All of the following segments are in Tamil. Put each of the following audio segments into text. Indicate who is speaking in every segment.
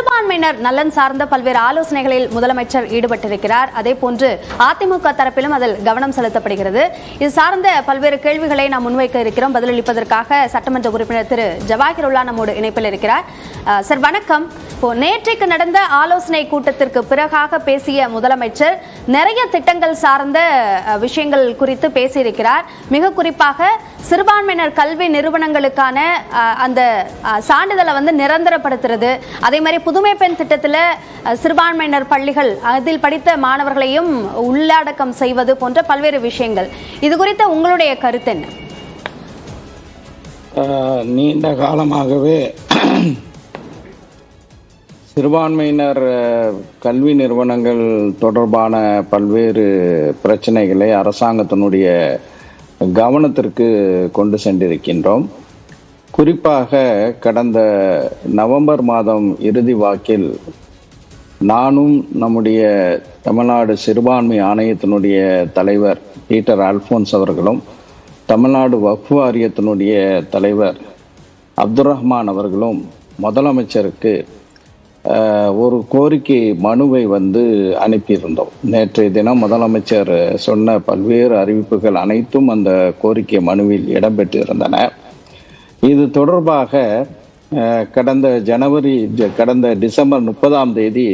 Speaker 1: சிறுபான்மையினர் நலன் சார்ந்த பல்வேறு ஆலோசனைகளில் முதலமைச்சர் ஈடுபட்டிருக்கிறார். அதே போன்று அதிமுக தரப்பிலும் அதில் கவனம் செலுத்தப்படுகிறது. இது சார்ந்த பல்வேறு கேள்விகளை நாம் முன்வைக்க இருக்கிறோம். பதிலளிப்பதற்காக சட்டமன்ற உறுப்பினர் திரு ஜவாஹிருல்லா நம்மோடு இணைப்பில் இருக்கிறார். சார் வணக்கம். நேற்றைக்கு நடந்த ஆலோசனை கூட்டத்திற்கு பிறகாக பேசிய முதலமைச்சர் நிறைய திட்டங்கள் சார்ந்த விஷயங்கள் குறித்து பேசியிருக்கிறார். மிக குறிப்பாக சிறுபான்மையினர் கல்வி நிறுவனங்களுக்கான அந்த சான்றிதழை நிரந்தரப்படுத்துறது, அதே மாதிரி புதுமை பெண் திட்டத்தில் சிறுபான்மையினர் பள்ளிகள் அதில் படித்த மாணவர்களையும் உள்ளடக்கம் செய்வது போன்ற பல்வேறு விஷயங்கள். இது குறித்த உங்களுடைய கருத்து என்ன?
Speaker 2: நீண்ட காலமாகவே சிறுபான்மையினர் கல்வி நிறுவனங்கள் தொடர்பான பல்வேறு பிரச்சனைகளை அரசாங்கத்தினுடைய கவனத்திற்கு கொண்டு சென்றிருக்கின்றோம். குறிப்பாக கடந்த நவம்பர் மாதம் இறுதி வாக்கில் நானும் நம்முடைய தமிழ்நாடு சிறுபான்மை ஆணையத்தினுடைய தலைவர் பீட்டர் அல்போன்ஸ் அவர்களும் தமிழ்நாடு வக்ஃப் வாரியத்தினுடைய தலைவர் அப்துல் ரஹ்மான் அவர்களும் முதலமைச்சருக்கு ஒரு கோரிக்கை மனுவை அனுப்பியிருந்தோம். நேற்றைய தினம் முதலமைச்சர் சொன்ன பல்வேறு அறிவிப்புகள் அனைத்தும் அந்த கோரிக்கை மனுவில் இடம்பெற்றிருந்தன. இது தொடர்பாக கடந்த டிசம்பர் 30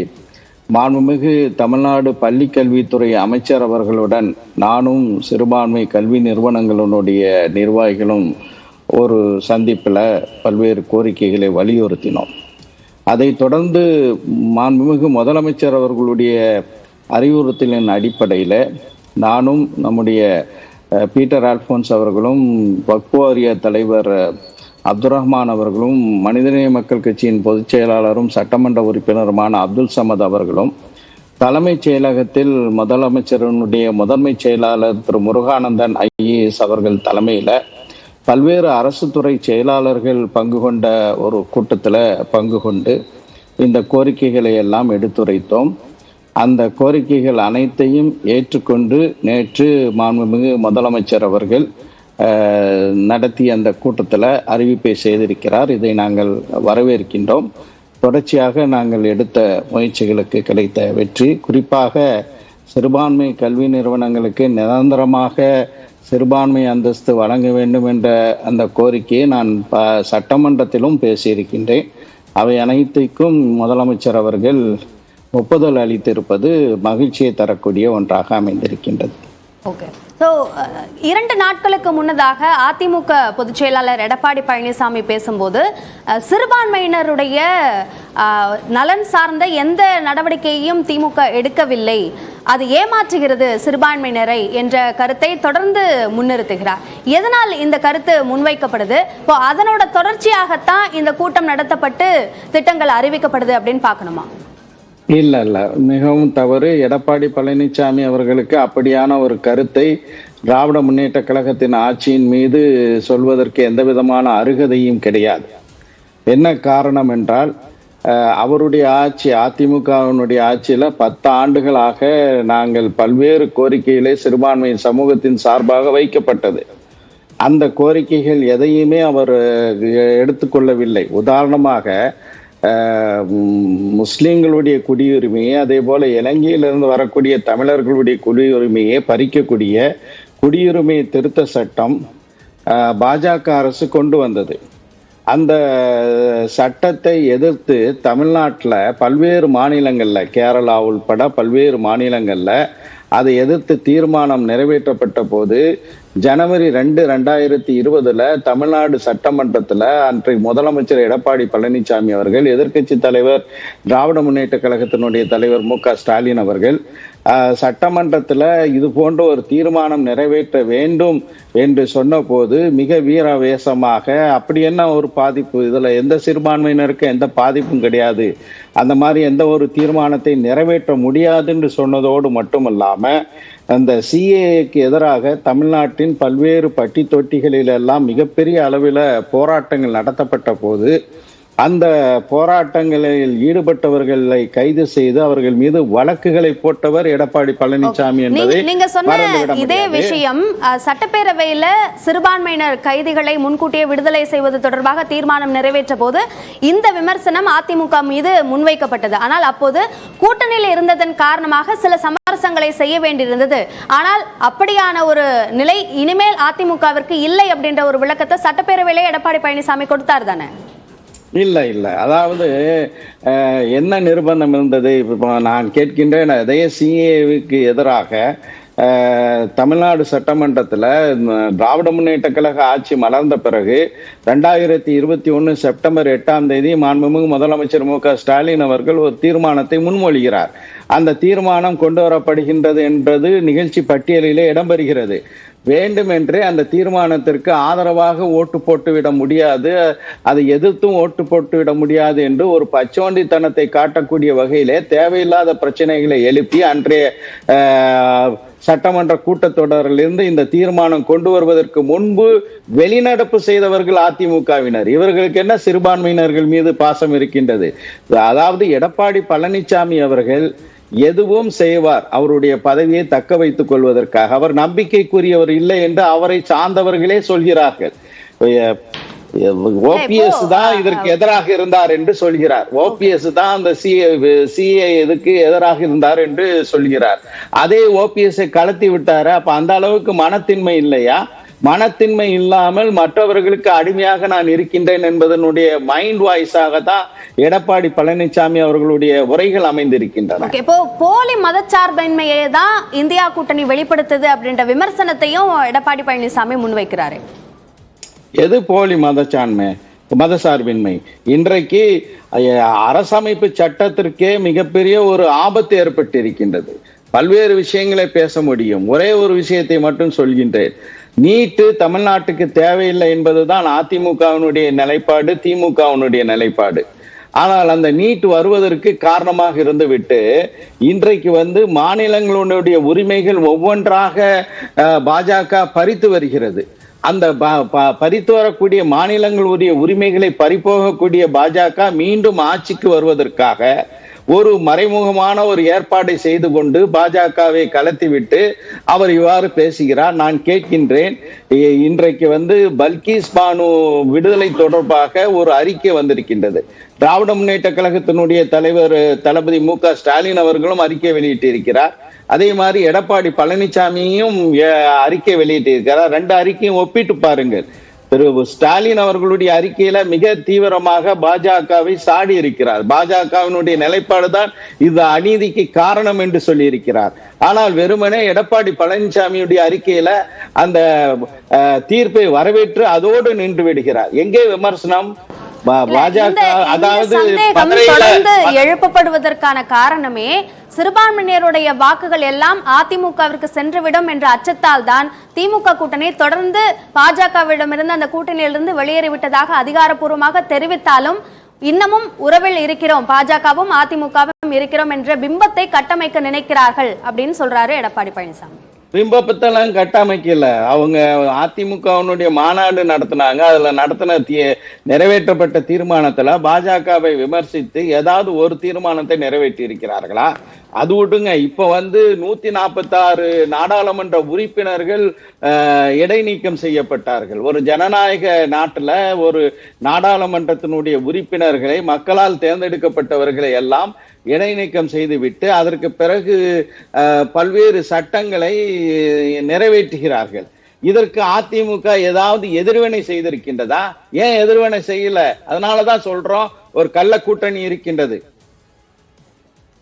Speaker 2: மாண்புமிகு தமிழ்நாடு பள்ளி கல்வித்துறை அமைச்சர் அவர்களுடன் நானும் சிறுபான்மை கல்வி நிறுவனங்களுடைய நிர்வாகிகளும் ஒரு சந்திப்பில் பல்வேறு கோரிக்கைகளை வலியுறுத்தினோம். அதை தொடர்ந்து மாண்புமிகு முதலமைச்சர் அவர்களுடைய அறிவுறுத்தலின் அடிப்படையில் நானும் நம்முடைய பீட்டர் அல்போன்ஸ் அவர்களும் வக்ஃப் வாரிய தலைவர் அப்துல் ரஹ்மான் அவர்களும் மனிதநேய மக்கள் கட்சியின் பொதுச் செயலாளரும் சட்டமன்ற உறுப்பினருமான அப்துல் சமத் அவர்களும் தலைமைச் செயலகத்தில் முதலமைச்சருடைய முதன்மை செயலாளர் திரு முருகானந்தன் IAS அவர்கள் தலைமையில் பல்வேறு அரசு துறை செயலாளர்கள் பங்கு கொண்ட ஒரு கூட்டத்தில் பங்கு கொண்டு இந்த கோரிக்கைகளை எல்லாம் எடுத்துரைத்தோம். அந்த கோரிக்கைகள் அனைத்தையும் ஏற்றுக்கொண்டு நேற்று மாண்புமிகு முதலமைச்சர் அவர்கள் நடத்திய அந்த கூட்டத்தில் அறிவிப்பை செய்திருக்கிறார். இதை நாங்கள் வரவேற்கின்றோம். தொடர்ச்சியாக நாங்கள் எடுத்த முயற்சிகளுக்கு கிடைத்த வெற்றி, குறிப்பாக சிறுபான்மை கல்வி நிறுவனங்களுக்கு நிரந்தரமாக சிறுபான்மை அந்தஸ்து வழங்க வேண்டும் என்ற அந்த கோரிக்கையை நான் சட்டமன்றத்திலும் பேசியிருக்கின்றேன். அவை அனைத்துக்கும் முதலமைச்சர் அவர்கள் ஒப்புதல் அளித்திருப்பது மகிழ்ச்சியை தரக்கூடிய ஒன்றாக அமைந்திருக்கின்றது.
Speaker 1: ஓகே. ஸோ 2 நாட்களுக்கு முன்னதாக அதிமுக பொதுச் செயலாளர் எடப்பாடி பழனிசாமி பேசும்போது சிறுபான்மையினருடைய நலன் சார்ந்த எந்த நடவடிக்கையையும் திமுக எடுக்கவில்லை, அது ஏமாற்றுகிறது சிறுபான்மையினரை என்ற கருத்தை தொடர்ந்து முன்னிறுத்துகிறார். எதனால் இந்த கருத்து முன்வைக்கப்படுது? இப்போ அதனோட தொடர்ச்சியாகத்தான் இந்த கூட்டம் நடத்தப்பட்டு திட்டங்கள் அறிவிக்கப்படுது அப்படின்னு பார்க்கணுமா?
Speaker 2: இல்ல, மிகவும் தவறு. எடப்பாடி பழனிசாமி அவர்களுக்கு அப்படியான ஒரு கருத்தை திராவிட முன்னேற்ற கழகத்தின் ஆட்சியின் மீது சொல்வதற்கு எந்த விதமான அருகதையும் கிடையாது. என்ன காரணம் என்றால், அவருடைய ஆட்சி, அதிமுகவினுடைய ஆட்சியில 10 ஆண்டுகளாக நாங்கள் பல்வேறு கோரிக்கைகளை சிறுபான்மை சமூகத்தின் சார்பாக வைக்கப்பட்டது. அந்த கோரிக்கைகள் எதையுமே அவர் எடுத்துக்கொள்ளவில்லை. உதாரணமாக முஸ்லிம்களுடைய குடியுரிமையை, அதே போல இலங்கையிலிருந்து வரக்கூடிய தமிழர்களுடைய குடியுரிமையை பறிக்கக்கூடிய குடியுரிமை திருத்த சட்டம் பாஜக அரசு கொண்டு வந்தது. அந்த சட்டத்தை எதிர்த்து தமிழ்நாட்டில் பல்வேறு மாநிலங்களில், கேரளா உள்பட பல்வேறு மாநிலங்களில் அதை எதிர்த்து தீர்மானம் நிறைவேற்றப்பட்ட போது ஜனவரி 2, 2020 தமிழ்நாடு சட்டமன்றத்தில் அன்றைய முதலமைச்சர் எடப்பாடி பழனிசாமி அவர்கள், எதிர்க்கட்சி தலைவர் திராவிட முன்னேற்ற கழகத்தினுடைய தலைவர் MK ஸ்டாலின் அவர்கள் சட்டமன்றத்தில் இது போன்ற ஒரு தீர்மானம் நிறைவேற்ற வேண்டும் என்று சொன்ன போது மிக வீராவேசமாக, அப்படி என்ன ஒரு பாதிப்பு, இதுல எந்த சிறுபான்மையினருக்கு எந்த பாதிப்பும் கிடையாது, அந்த மாதிரி எந்த ஒரு தீர்மானத்தை நிறைவேற்ற முடியாது என்று சொன்னதோடு மட்டுமல்லாம அந்த CAAக்கு எதிராக தமிழ்நாட்டின் பல்வேறு பட்டி தொட்டிகளிலெல்லாம் மிகப்பெரிய அளவில் போராட்டங்கள் நடத்தப்பட்ட போது அந்த போராட்டங்களில் ஈடுபட்டவர்களை கைது செய்து அவர்கள் மீது வழக்குகளை போட்டவர் எடப்பாடி பழனிசாமி என்பதை
Speaker 1: நீங்க சொன்ன இதே விஷயம் சட்டப்பேரவையில சிறுபான்மையினர் கைதிகளை முன்கூட்டியே விடுதலை செய்வது தொடர்பாக தீர்மானம் நிறைவேற்ற போது இந்த விமர்சனம் அதிமுக மீது முன்வைக்கப்பட்டது. ஆனால் அப்போது கூட்டணியில் இருந்ததன் காரணமாக சில சமரசங்களை செய்ய வேண்டியிருந்தது. ஆனால் அப்படியான ஒரு நிலை இனிமேல் அதிமுகவிற்கு இல்லை அப்படின்ற ஒரு விளக்கத்தை சட்டப்பேரவையிலே எடப்பாடி பழனிசாமி கொடுத்தார் தானே?
Speaker 2: இல்ல அதாவது என்ன நிர்பந்தம் இருந்தது? இப்போ நான் கேட்கின்றேன், அதே சிஏவுக்கு எதிராக தமிழ்நாடு சட்டமன்றத்தில் திராவிட முன்னேற்ற கழக ஆட்சி மலர்ந்த பிறகு 2021 செப்டம்பர் 8ஆம் தேதி மாண்புமிகு முதலமைச்சர் மு க ஸ்டாலின் அவர்கள் ஒரு தீர்மானத்தை முன்மொழிகிறார். அந்த தீர்மானம் கொண்டு வரப்படுகின்றது என்றது நிகழ்ச்சி பட்டியலிலே இடம்பெறுகிறது. வேண்டுமென்றே அந்த தீர்மானத்திற்கு ஆதரவாக ஓட்டு போட்டுவிட முடியாது, அதை எதிர்த்தும் ஓட்டு போட்டுவிட முடியாது என்று ஒரு பச்சோண்டித்தனத்தை காட்டக்கூடிய வகையிலே தேவையில்லாத பிரச்சனைகளை எழுப்பி அன்றைய சட்டமன்ற கூட்டத்தொடரிலிருந்து இந்த தீர்மானம் கொண்டு வருவதற்கு முன்பு வெளிநடப்பு செய்தவர்கள் அதிமுகவினர். இவர்களுக்கு என்ன சிறுபான்மையினர்கள் மீது பாசம் இருக்கின்றது? அதாவது எடப்பாடி பழனிசாமி அவர்கள் எதுவும் செய்வார் அவருடைய பதவியை தக்க வைத்துக் கொள்வதற்காக. அவர் நம்பிக்கைக்குரியவர் இல்லை என்று அவரை சார்ந்தவர்களே சொல்கிறார்கள். ஓபிஎஸ் தான் இதற்கு எதிராக இருந்தார் என்று சொல்கிறார். ஓபிஎஸ் தான் அந்த சிஏ இதுக்கு எதிராக இருந்தார் என்று சொல்கிறார். அதே ஓபிஎஸ் கலத்தி விட்டாரு. அப்ப அந்த அளவுக்கு மனத்தின்மை இல்லையா? மனத்தின்மை இல்லாமல் மற்றவர்களுக்கு அடிமையாக நான் இருக்கின்றேன் என்பதனுடைய மைண்ட் வாய்ஸாக தான் எடப்பாடி பழனிசாமி அவர்களுடைய உரைகள் அமைந்திருக்கின்றன.
Speaker 1: இப்போ போலி மதச்சார்பின்மையை தான் இந்தியா கூட்டணி வெளிப்படுத்துது அப்படின்ற விமர்சனத்தையும் எடப்பாடி பழனிசாமி முன்வைக்கிறாரு.
Speaker 2: எது போலி மதசார்பின்மை? இன்றைக்கு அரசமைப்பு சட்டத்திற்கே மிகப்பெரிய ஒரு ஆபத்து ஏற்பட்டு இருக்கின்றது. பல்வேறு விஷயங்களை பேச முடியும். ஒரே ஒரு விஷயத்தை மட்டும் சொல்கின்றேன். நீட்டு தமிழ்நாட்டுக்கு தேவையில்லை என்பதுதான் அதிமுகவினுடைய நிலைப்பாடு, திமுகவினுடைய நிலைப்பாடு. ஆனால் அந்த நீட் வருவதற்கு காரணமாக இருந்துவிட்டு இன்றைக்கு மாநிலங்களுடைய உரிமைகள் ஒவ்வொன்றாக பாஜக பறித்து வருகிறது. அந்த பறித்து வரக்கூடிய மாநிலங்களுடைய உரிமைகளை பறிபோகக்கூடிய பாஜக மீண்டும் ஆட்சிக்கு வருவதற்காக ஒரு மறைமுகமான ஒரு ஏற்பாடை செய்து கொண்டு பாஜகவை கலத்திவிட்டு அவர் இவ்வாறு பேசுகிறார். நான் கேட்கின்றேன், இன்றைக்கு பல்கீஸ் பானு விடுதலை தொடர்பாக ஒரு அறிக்கை வந்திருக்கின்றது. திராவிட முன்னேற்ற கழகத்தினுடைய தலைவர் தளபதி மு க ஸ்டாலின் அவர்களும் அறிக்கை வெளியிட்டிருக்கிறார். அதே மாதிரி எடப்பாடி பழனிசாமியும் அறிக்கை வெளியிட்டிருக்கிறார். ரெண்டு அறிக்கையும் ஒப்பிட்டு பாருங்கள். திரு ஸ்டாலின் அவர்களுடைய அறிக்கையில மிக தீவிரமாக பாஜகவை சாடி இருக்கிறார். பாஜகவினுடைய நிலைப்பாடுதான் இது அநீதிக்கு காரணம் என்று சொல்லி இருக்கிறார். ஆனால் வெறுமனே எடப்பாடி பழனிசாமியுடைய அறிக்கையில அந்த தீர்ப்பை வரவேற்று அதோடு நின்று விடுகிறார். எங்கே விமர்சனம்? பாஜக அதாவது
Speaker 1: எழுப்பப்படுவதற்கான காரணமே சிறுபான்மையினருடைய வாக்குகள் எல்லாம் அதிமுகவிற்கு சென்றுவிடும் என்ற அச்சத்தால் தான் திமுக கூட்டணி தொடர்ந்து பாஜகவிடமிருந்து அந்த கூட்டணியிலிருந்து வெளியேறிவிட்டதாக அதிகாரப்பூர்வமாக தெரிவித்தாலும் இன்னமும் உறவில் இருக்கிறோம், பாஜகவும் அதிமுகவும் இருக்கிறோம் என்ற பிம்பத்தை கட்டமைக்க நினைக்கிறார்கள் அப்படின்னு சொல்றாரு எடப்பாடி பழனிசாமி.
Speaker 2: பிம்பப்பத்தெல்லாம் கட்டமைக்கல. அவங்க அதிமுகவினுடைய மாநாடு நடத்தினாங்க. அதுல நடத்தின நிறைவேற்றப்பட்ட தீர்மானத்துல பாஜகவை விமர்சித்து ஏதாவது ஒரு தீர்மானத்தை நிறைவேற்றி இருக்கிறார்களா? அது விட்டுங்க. இப்ப 146 நாடாளுமன்ற உறுப்பினர்கள் இடைநீக்கம் செய்யப்பட்டார்கள். ஒரு ஜனநாயக நாட்டுல ஒரு நாடாளுமன்றத்தினுடைய உறுப்பினர்களை, மக்களால் தேர்ந்தெடுக்கப்பட்டவர்களை எல்லாம் இடைநீக்கம் செய்துவிட்டு அதற்கு பிறகு பல்வேறு சட்டங்களை நிறைவேற்றுகிறார்கள். இதற்கு அதிமுக ஏதாவது எதிர்வினை செய்திருக்கின்றதா? ஏன் எதிர்வினை செய்யல? அதனாலதான் சொல்றோம், ஒரு கள்ள கூட்டணி இருக்கின்றது.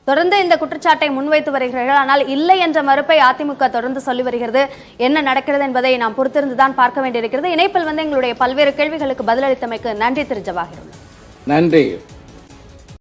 Speaker 1: தொடர்ந்து இந்த குற்றச்சாட்டை முன்வைத்து வருகிறார்கள். ஆனால் இல்லை என்ற மறுப்பை அதிமுக தொடர்ந்து சொல்லி வருகிறது. என்ன நடக்கிறது என்பதை நாம் பொறுத்திருந்துதான் பார்க்க வேண்டியிருக்கிறது. இணைப்பில் எங்களுடைய பல்வேறு கேள்விகளுக்கு பதிலளித்தமைக்கு நன்றி திரு ஜவாஹிருல்லா.
Speaker 2: நன்றி.